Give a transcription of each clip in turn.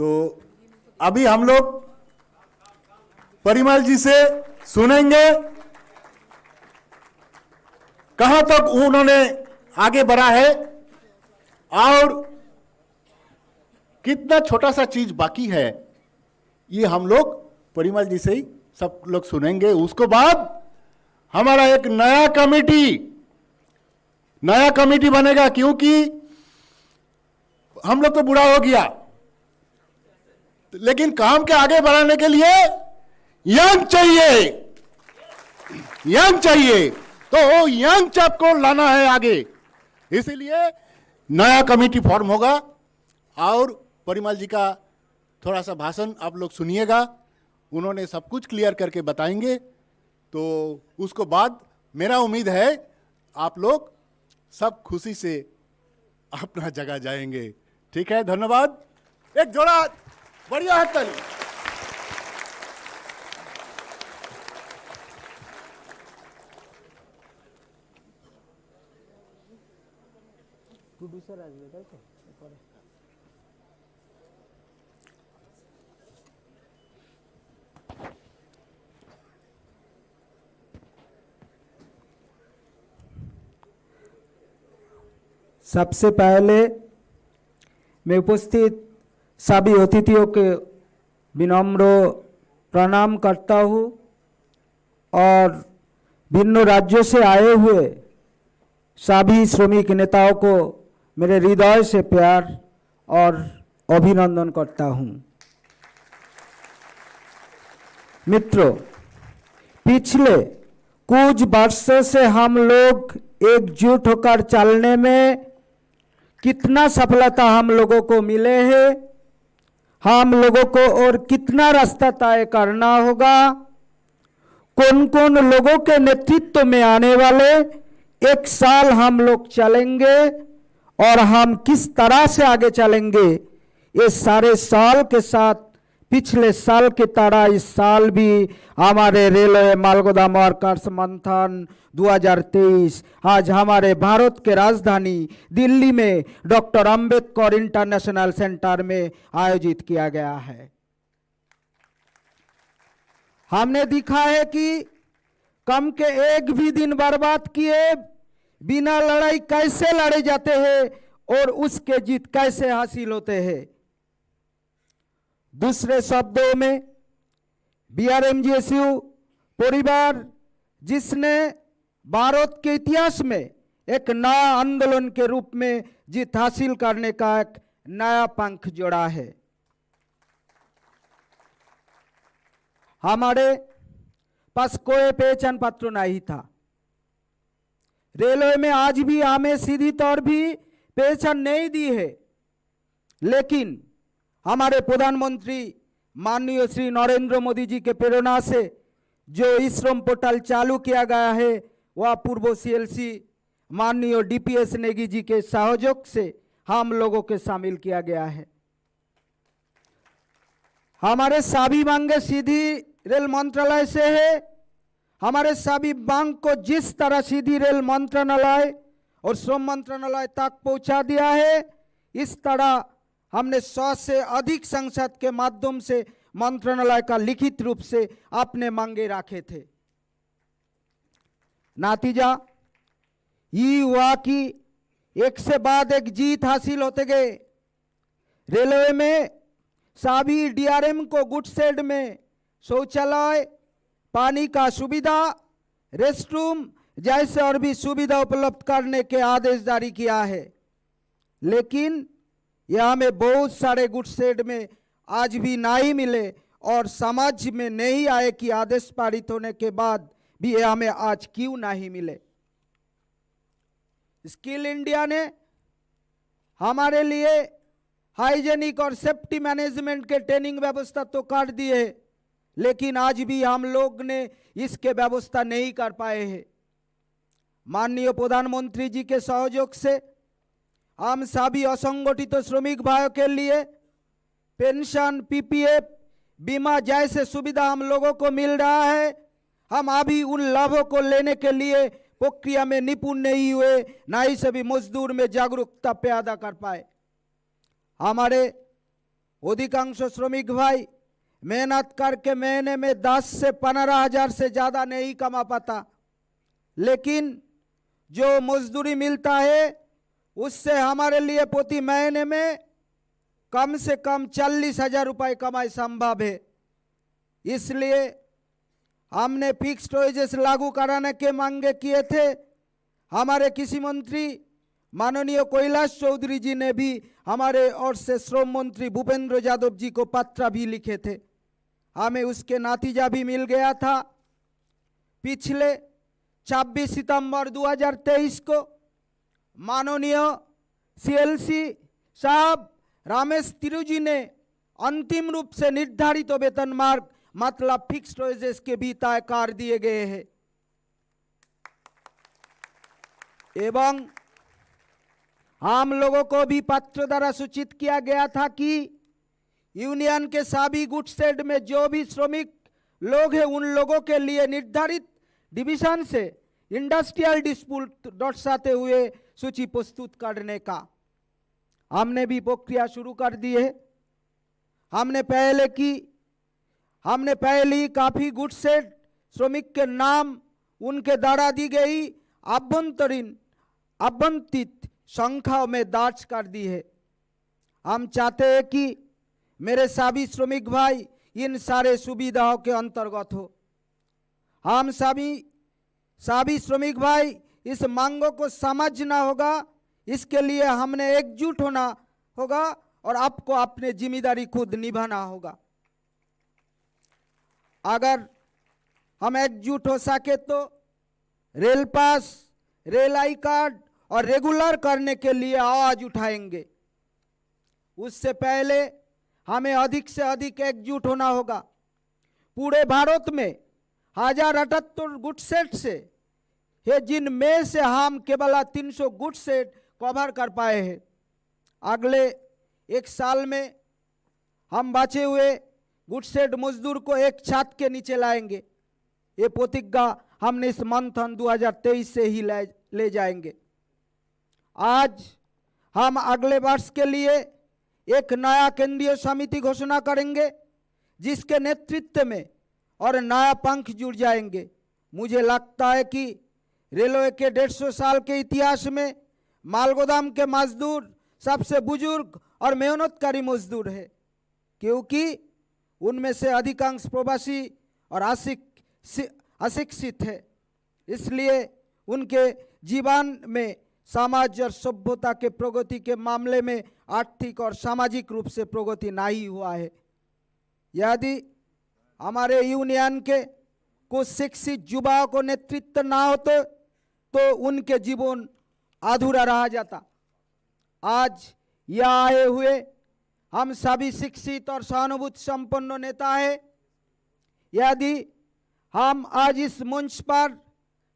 तो अभी हम लोग परिमल जी से सुनेंगे कहां तक उन्होंने आगे बढ़ा है और कितना छोटा सा चीज बाकी है। ये हम लोग परिमल जी से ही सब लोग सुनेंगे। उसके बाद हमारा एक नया कमेटी बनेगा, क्योंकि हम लोग तो बूढ़ा हो गया, लेकिन काम के आगे बढ़ाने के लिए यंग चाहिए। तो यंग चैप को लाना है आगे, इसीलिए नया कमेटी फॉर्म होगा और परिमल जी का थोड़ा सा भाषण आप लोग सुनिएगा। उन्होंने सब कुछ क्लियर करके बताएंगे। तो उसको बाद मेरा उम्मीद है आप लोग सब खुशी से अपना जगह जाएंगे। ठीक है, धन्यवाद। एक जोड़ा बढ़िया हाथ ताली। प्रोड्यूसर আসবে তাই তো পরে। सबसे पहले मैं उपस्थित सभी अतिथियों के विनम्र प्रणाम करता हूँ और भिन्न राज्यों से आए हुए सभी श्रमिक नेताओं को मेरे हृदय से प्यार और अभिनंदन करता हूँ। मित्रों, पिछले कुछ वर्षों से हम लोग एकजुट होकर चलने में कितना सफलता हम लोगों को मिले हैं, हम लोगों को और कितना रास्ता तय करना होगा, कौन कौन लोगों के नेतृत्व में आने वाले एक साल हम लोग चलेंगे और हम किस तरह से आगे चलेंगे, ये सारे साल के साथ पिछले साल की तरह इस साल भी हमारे रेलवे मालगोदाम वर्कर्स मंथन 2023 आज हमारे भारत के राजधानी दिल्ली में डॉक्टर अंबेडकर इंटरनेशनल सेंटर में आयोजित किया गया है। हमने दिखा है कि कम के एक भी दिन बर्बाद किए बिना लड़ाई कैसे लड़े जाते हैं और उसके जीत कैसे हासिल होते हैं। दूसरे शब्दों में बीआरएमजीएसयू परिवार जिसने भारत के इतिहास में एक नया आंदोलन के रूप में जीत हासिल करने का एक नया पंख जोड़ा है। हमारे पास कोई पहचान पत्र नहीं था। रेलवे में आज भी हमें सीधी तौर भी पहचान नहीं दी है, लेकिन हमारे प्रधानमंत्री माननीय श्री नरेंद्र मोदी जी के प्रेरणा से जो ई श्रम पोर्टल चालू किया गया है वह पूर्व सीएलसी माननीय डीपीएस नेगी जी के सहयोग से हम लोगों के शामिल किया गया है। हमारे सभी मांगे सीधी रेल मंत्रालय से है। हमारे सभी मांग को जिस तरह सीधी रेल मंत्रालय और श्रम मंत्रालय तक पहुंचा दिया है, इस तरह हमने 100 से अधिक संसद के माध्यम से मंत्रालय का लिखित रूप से अपने मांगे रखे थे। नतीजा ये हुआ कि एक से बाद एक जीत हासिल होते गए। रेलवे में सभी डीआरएम को गुड्स शेड में शौचालय, पानी का सुविधा, रेस्टरूम जैसे और भी सुविधा उपलब्ध करने के आदेश जारी किया है, लेकिन यह हमें बहुत सारे गुड्स शेड में आज भी नहीं मिले और समझ में नहीं आए कि आदेश पारित होने के बाद भी यह हमें आज क्यों नहीं मिले। स्किल इंडिया ने हमारे लिए हाइजेनिक और सेफ्टी मैनेजमेंट के ट्रेनिंग व्यवस्था तो कर दी है, लेकिन आज भी हम लोग ने इसके व्यवस्था नहीं कर पाए हैं। माननीय प्रधानमंत्री जी के सहयोग से हम सभी असंगठित श्रमिक भाइयों के लिए पेंशन, पीपीएफ, बीमा जैसे सुविधा हम लोगों को मिल रहा है। हम अभी उन लाभों को लेने के लिए प्रक्रिया में निपुण नहीं हुए, न ही सभी मजदूर में जागरूकता पैदा कर पाए। हमारे अधिकांश श्रमिक भाई मेहनत करके महीने में 10 से 15,000 से ज़्यादा नहीं कमा पाता, लेकिन जो मजदूरी मिलता है उससे हमारे लिए प्रति महीने में कम से कम 40,000 रुपये कमाई संभव है। इसलिए हमने फिक्स्ड वेजेस लागू कराने के मांगे किए थे। हमारे कृषि मंत्री माननीय कैलाश चौधरी जी ने भी हमारे ओर से श्रम मंत्री भूपेंद्र यादव जी को पत्र भी लिखे थे। हमें उसके नतीजा भी मिल गया था। पिछले 26 सितंबर 2023 को माननीय सीएलसी साहब रमेश तिरुजी ने अंतिम रूप से निर्धारित वेतन मार्ग मतलब फिक्स्ड वेजेस के भी तय कर दिए गए हैं एवं हम लोगों को भी पत्र द्वारा सूचित किया गया था कि यूनियन के सभी गुड्स शेड में जो भी श्रमिक लोग हैं उन लोगों के लिए निर्धारित डिवीजन से इंडस्ट्रियल डिस्प्यूट दर्शाते हुए सूची प्रस्तुत करने का हमने भी प्रक्रिया शुरू कर दी है। हमने पहले ही काफ़ी गुड्स शेड श्रमिक के नाम उनके द्वारा दी गई आवंटित संख्या में दर्ज कर दी है। हम चाहते हैं कि मेरे सभी श्रमिक भाई इन सारे सुविधाओं के अंतर्गत हो। हम सभी श्रमिक भाई इस मांगों को समझना होगा। इसके लिए हमने एकजुट होना होगा और आपको अपनी जिम्मेदारी खुद निभाना होगा। अगर हम एकजुट हो सके तो rail pass, rail I card और रेगुलर करने के लिए आवाज उठाएंगे। उससे पहले हमें अधिक से अधिक एकजुट होना होगा। पूरे भारत में 1078 गुड्स सेट से है, जिनमें से हम केवल 300 गुड्स सेट कवर कर पाए हैं। अगले एक साल में हम बचे हुए गुड्स सेट मजदूर को एक छत के नीचे लाएंगे। ये प्रतिज्ञा हमने इस मंथन 2023 से ही ले जाएंगे। आज हम अगले वर्ष के लिए एक नया केंद्रीय समिति घोषणा करेंगे जिसके नेतृत्व में और नया पंख जुड़ जाएंगे। मुझे लगता है कि रेलवे के 150 साल के इतिहास में मालगोदाम के मजदूर सबसे बुजुर्ग और मेहनतकारी मजदूर है, क्योंकि उनमें से अधिकांश प्रवासी और अशिक्षित है। इसलिए उनके जीवन में समाज और सभ्यता के प्रगति के मामले में आर्थिक और सामाजिक रूप से प्रगति नहीं हुआ है। यदि हमारे यूनियन के कुछ शिक्षित युवाओं को नेतृत्व ना होते तो उनके जीवन अधूरा रह जाता। आज यह आए हुए हम सभी शिक्षित और सहानुभूति संपन्न नेता हैं। यदि हम आज इस मंच पर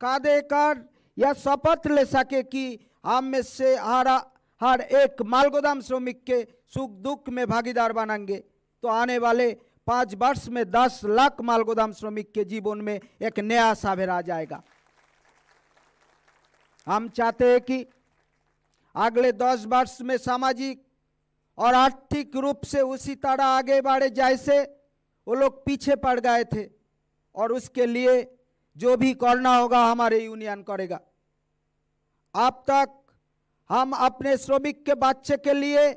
कांधे कर यह शपथ ले सके कि हम में से हर एक मालगोदाम श्रमिक के सुख दुख में भागीदार बनेंगे, तो आने वाले 5 वर्ष में 10 लाख मालगोदाम श्रमिक के जीवन में एक नया सवेरा आ जाएगा। हम चाहते हैं कि अगले 10 वर्ष में सामाजिक और आर्थिक रूप से उसी तरह आगे बढ़े जैसे वो लोग पीछे पड़ गए थे, और उसके लिए जो भी करना होगा हमारे यूनियन करेगा। अब तक हम अपने श्रमिक के बच्चे के लिए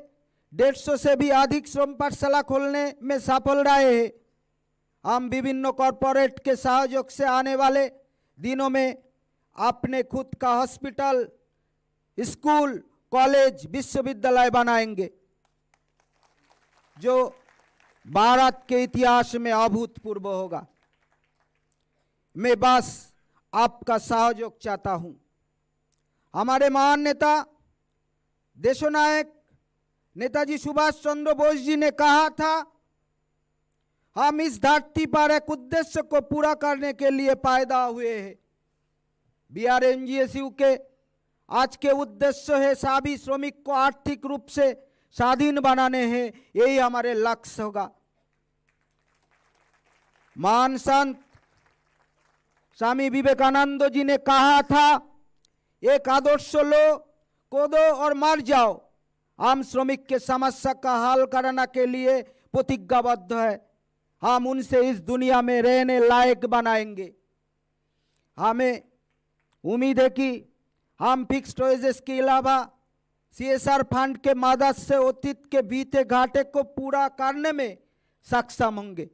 150 से भी अधिक श्रम पाठशाला खोलने में सफल रहे हैं। हम विभिन्न कॉरपोरेट के सहयोग से आने वाले दिनों में अपने खुद का हॉस्पिटल, स्कूल, कॉलेज, विश्वविद्यालय बनाएंगे जो भारत के इतिहास में अभूतपूर्व होगा। मैं बस आपका सहयोग चाहता हूं। हमारे महान नेता देशनायक नेताजी सुभाष चंद्र बोस जी ने कहा था, हम इस धरती पर एक उद्देश्य को पूरा करने के लिए पैदा हुए हैं। BRNGSU के आज के उद्देश्य है सभी श्रमिक को आर्थिक रूप से स्वाधीन बनाने हैं। यही हमारे लक्ष्य होगा। महान संत स्वामी विवेकानंद जी ने कहा था, एक आदर्श लो, कूदो और मर जाओ। हम श्रमिक के समस्या का हल करने के लिए प्रतिज्ञाबद्ध है। हम उनसे इस दुनिया में रहने लायक बनाएंगे। हमें उम्मीद है कि हम फिक्स्ड वेजेस के अलावा CSR फंड के मदद से अतीत के बीते घाटे को पूरा करने में सक्षम होंगे।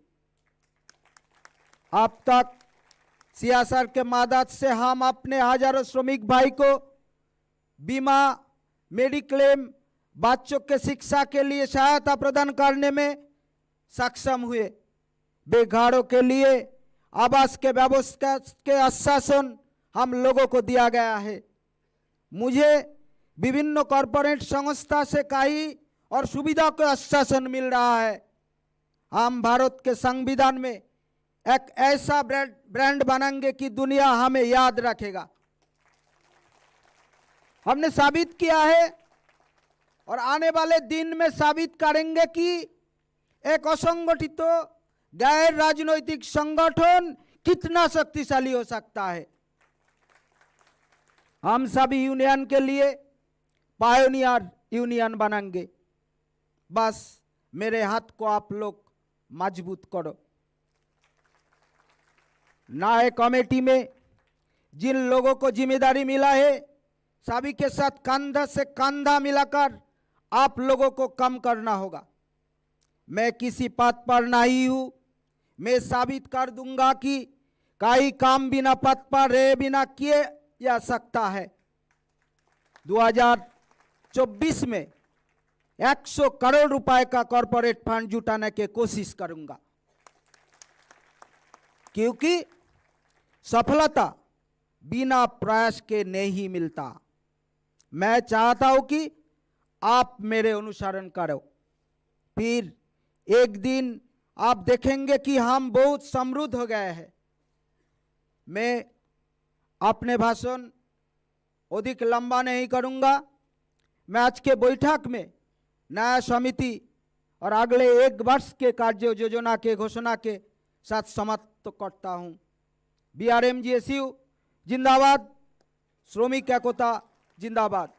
अब तक CSR के मदद से हम अपने हजारों श्रमिक भाई को बीमा, मेडिक्लेम, बच्चों के शिक्षा के लिए सहायता प्रदान करने में सक्षम हुए। बेघरों के लिए आवास के व्यवस्था के आश्वासन हम लोगों को दिया गया है। मुझे विभिन्न कॉरपोरेट संस्था से कई और सुविधा का आश्वासन मिल रहा है। हम भारत के संविधान में एक ऐसा ब्रांड बनाएंगे कि दुनिया हमें याद रखेगा। हमने साबित किया है और आने वाले दिन में साबित करेंगे कि एक असंगठित गैर राजनीतिक संगठन कितना शक्तिशाली हो सकता है। हम सभी यूनियन के लिए पायोनियर यूनियन बनाएंगे। बस मेरे हाथ को आप लोग मजबूत करो। नए कमेटी में जिन लोगों को जिम्मेदारी मिला है, सभी के साथ कंधा से कंधा मिलाकर आप लोगों को काम करना होगा। मैं किसी पद पर नहीं हूं। मैं साबित कर दूंगा कि कई काम बिना पद पर रहे बिना किए जा सकता है। 2024 में 100 करोड़ रुपए का कॉरपोरेट फंड जुटाने की कोशिश करूंगा, क्योंकि सफलता बिना प्रयास के नहीं मिलता। मैं चाहता हूं कि आप मेरे अनुसरण करो, फिर एक दिन आप देखेंगे कि हम बहुत समृद्ध हो गए हैं। मैं अपने भाषण अधिक लंबा नहीं करूंगा। मैं आज के बैठक में नया समिति और अगले 1 वर्ष के कार्य योजना के घोषणा के साथ समाप्त करता हूं। BRMGSU जिंदाबाद, श्रमिक एकता जिंदाबाद।